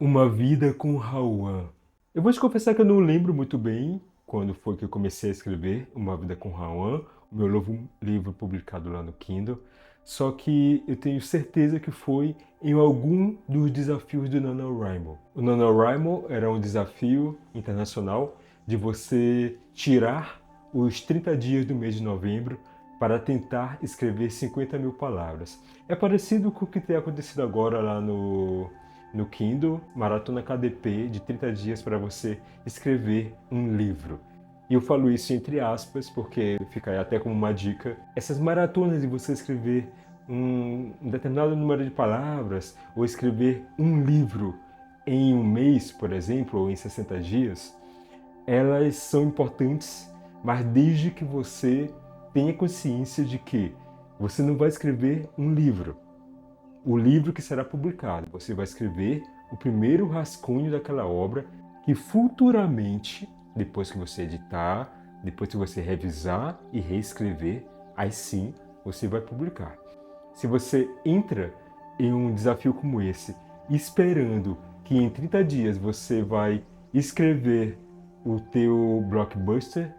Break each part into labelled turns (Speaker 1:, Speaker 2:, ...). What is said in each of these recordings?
Speaker 1: Uma Vida com Hao-an. Eu vou te confessar que eu não lembro muito bem quando foi que eu comecei a escrever Uma Vida com Hao-an, o meu novo livro publicado lá no Kindle, só que eu tenho certeza que foi em algum dos desafios do NaNoWriMo. O NaNoWriMo era um desafio internacional de você tirar os 30 dias do mês de novembro para tentar escrever 50 mil palavras. É parecido com o que tem acontecido agora lá no Kindle, Maratona KDP de 30 dias para você escrever um livro. E eu falo isso entre aspas, porque fica aí até como uma dica. Essas maratonas de você escrever um determinado número de palavras, ou escrever um livro em um mês, por exemplo, ou em 60 dias, elas são importantes, mas desde que você tenha consciência de que você não vai escrever um livro, o livro que será publicado. Você vai escrever o primeiro rascunho daquela obra que futuramente, depois que você editar, depois que você revisar e reescrever, aí sim você vai publicar. Se você entra em um desafio como esse, esperando que em 30 dias você vai escrever o teu blockbuster,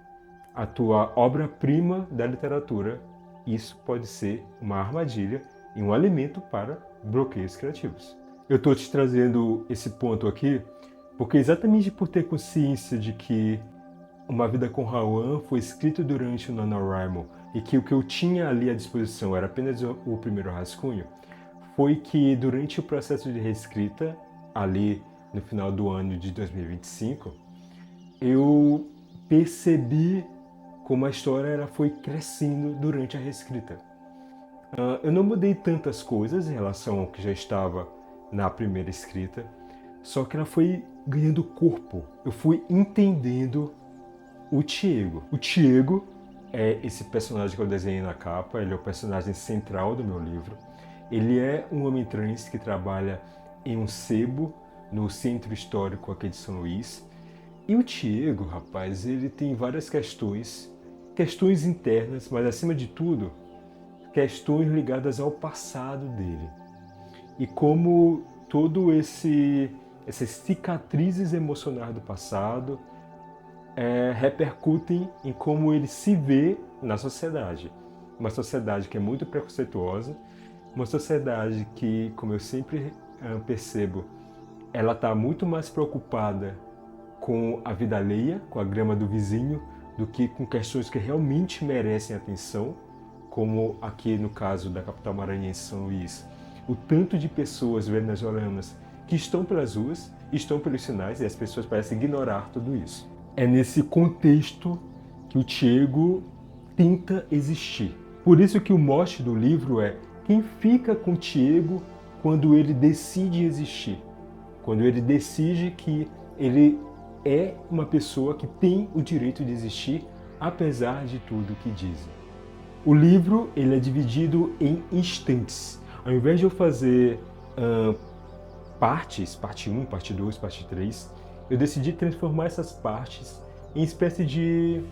Speaker 1: a tua obra-prima da literatura, isso pode ser uma armadilha e um alimento para bloqueios criativos. Eu estou te trazendo esse ponto aqui porque exatamente por ter consciência de que Uma Vida com Hao-an foi escrito durante o NaNoWriMo e que o que eu tinha ali à disposição era apenas o primeiro rascunho, foi que durante o processo de reescrita, ali no final do ano de 2025, eu percebi como a história foi crescendo durante a reescrita. Eu não mudei tantas coisas em relação ao que já estava na primeira escrita, só que ela foi ganhando corpo. Eu fui entendendo o Tiago. O Tiago é esse personagem que eu desenhei na capa, ele é o personagem central do meu livro. Ele é um homem trans que trabalha em um sebo no centro histórico aqui de São Luís. E o Tiago, rapaz, ele tem várias questões internas, mas acima de tudo, questões ligadas ao passado dele. E como essas cicatrizes emocionais do passado repercutem em como ele se vê na sociedade. Uma sociedade que é muito preconceituosa, uma sociedade que, como eu sempre percebo, ela está muito mais preocupada com a vida alheia, com a grama do vizinho, do que com questões que realmente merecem atenção, como aqui no caso da capital maranhense, São Luís. O tanto de pessoas venezuelanas que estão pelas ruas, estão pelos sinais, e as pessoas parecem ignorar tudo isso. É nesse contexto que o Tiago tenta existir. Por isso que o mote do livro é quem fica com o Tiago quando ele decide existir. Quando ele decide que ele é uma pessoa que tem o direito de existir, apesar de tudo que dizem. O livro ele é dividido em instantes. Ao invés de eu fazer partes, parte 1, parte 2, parte 3, eu decidi transformar essas partes em espécie de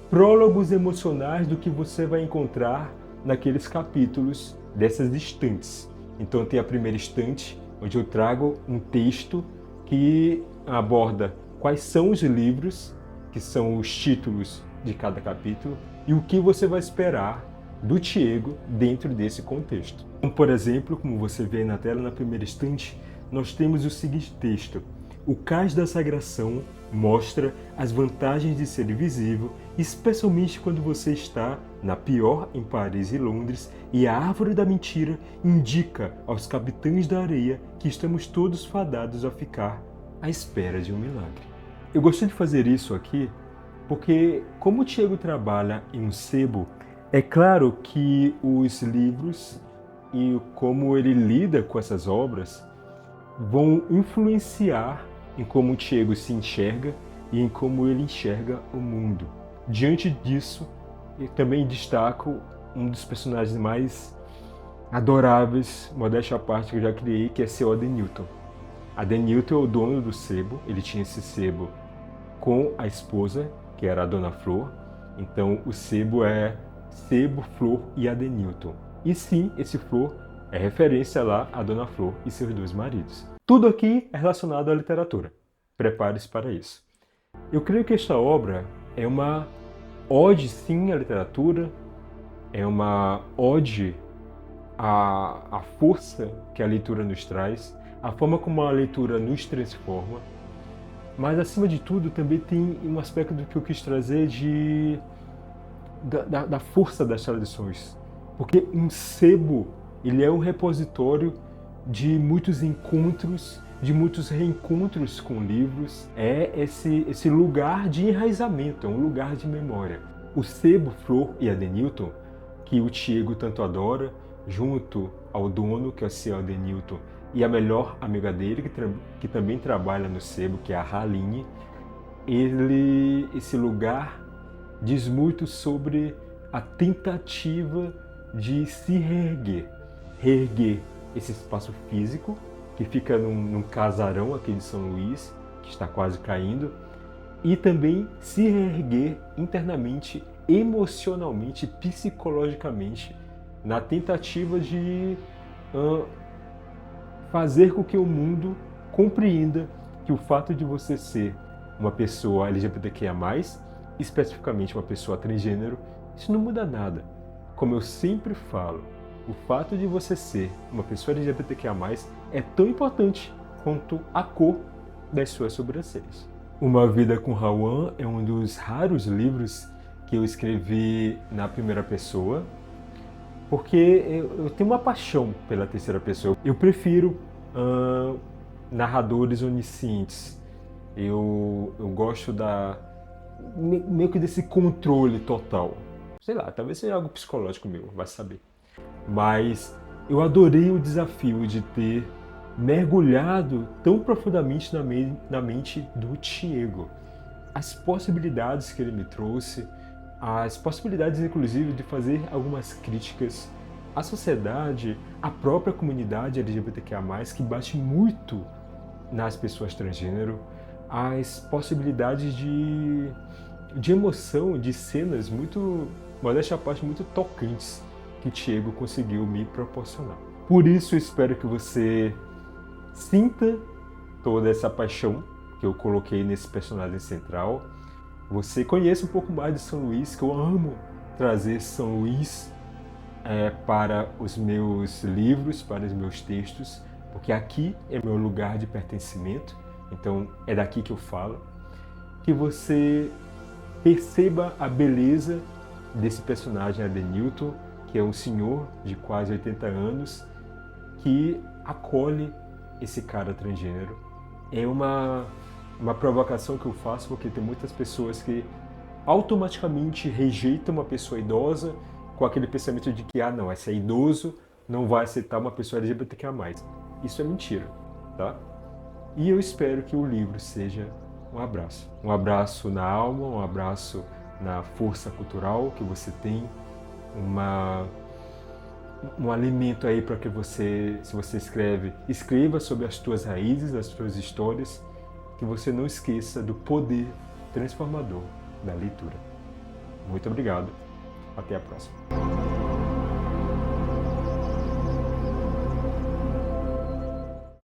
Speaker 1: prólogos emocionais do que você vai encontrar naqueles capítulos dessas estantes. Então tem a primeira estante, onde eu trago um texto que aborda quais são os livros, que são os títulos de cada capítulo, e o que você vai esperar do Tiago dentro desse contexto. Então, por exemplo, como você vê aí na tela, na primeira estante, nós temos o seguinte texto: o Cais da Sagração mostra as vantagens de ser invisível, especialmente quando você está na pior em Paris e Londres, e a Árvore da Mentira indica aos capitães da areia que estamos todos fadados a ficar à espera de um milagre. Eu gostei de fazer isso aqui porque, como o Tiago trabalha em um sebo, é claro que os livros e como ele lida com essas obras vão influenciar em como o Tiago se enxerga e em como ele enxerga o mundo. Diante disso, eu também destaco um dos personagens mais adoráveis, modéstia à parte, que eu já criei, que é seu Adenilton. Adenilton é o dono do sebo, ele tinha esse sebo com a esposa, que era a Dona Flor. Então o sebo é Sebo, Flor e Adenilton. E sim, esse Flor é referência lá a Dona Flor e seus dois maridos. Tudo aqui é relacionado à literatura. Prepare-se para isso. Eu creio que esta obra é uma ode, sim, à literatura, é uma ode à força que a leitura nos traz, a forma como a leitura nos transforma, mas, acima de tudo, também tem um aspecto do que eu quis trazer da força das tradições. Porque um sebo, ele é um repositório de muitos encontros, de muitos reencontros com livros. É esse lugar de enraizamento, é um lugar de memória. O sebo Flor e Adenilton, que o Tiago tanto adora, junto ao dono, que é o Sr. Adenilton, e a melhor amiga dele, que também trabalha no sebo, que é a Haline, esse lugar diz muito sobre a tentativa de se reerguer. Reerguer esse espaço físico, que fica num casarão aqui de São Luís, que está quase caindo, e também se reerguer internamente, emocionalmente, psicologicamente, na tentativa de fazer com que o mundo compreenda que o fato de você ser uma pessoa LGBTQIA+, especificamente uma pessoa transgênero, isso não muda nada. Como eu sempre falo, o fato de você ser uma pessoa LGBTQIA+, é tão importante quanto a cor das suas sobrancelhas. Uma Vida com Rawan é um dos raros livros que eu escrevi na primeira pessoa, porque eu tenho uma paixão pela terceira pessoa. Eu prefiro narradores oniscientes. Eu gosto meio que desse controle total. Sei lá, talvez seja algo psicológico meu, vai saber. Mas eu adorei o desafio de ter mergulhado tão profundamente na mente do Tiago. As possibilidades que ele me trouxe, as possibilidades, inclusive, de fazer algumas críticas à sociedade, à própria comunidade LGBTQIA+, que bate muito nas pessoas transgênero, as possibilidades de emoção, de cenas muito, modéstia à parte, muito tocantes que Tiago conseguiu me proporcionar. Por isso, eu espero que você sinta toda essa paixão que eu coloquei nesse personagem central. Você conheça um pouco mais de São Luís, que eu amo trazer São Luís para os meus livros, para os meus textos, porque aqui é meu lugar de pertencimento, então é daqui que eu falo. Que você perceba a beleza desse personagem Adenilton, que é um senhor de quase 80 anos, que acolhe esse cara transgênero. É uma provocação que eu faço, porque tem muitas pessoas que automaticamente rejeitam uma pessoa idosa com aquele pensamento de que, não, esse é idoso, não vai aceitar uma pessoa LGBTQIA+. Isso é mentira, tá? E eu espero que o livro seja um abraço. Um abraço na alma, um abraço na força cultural que você tem, um alimento aí para que você, se você escreva sobre as tuas raízes, as tuas histórias, que você não esqueça do poder transformador da leitura. Muito obrigado. Até a próxima.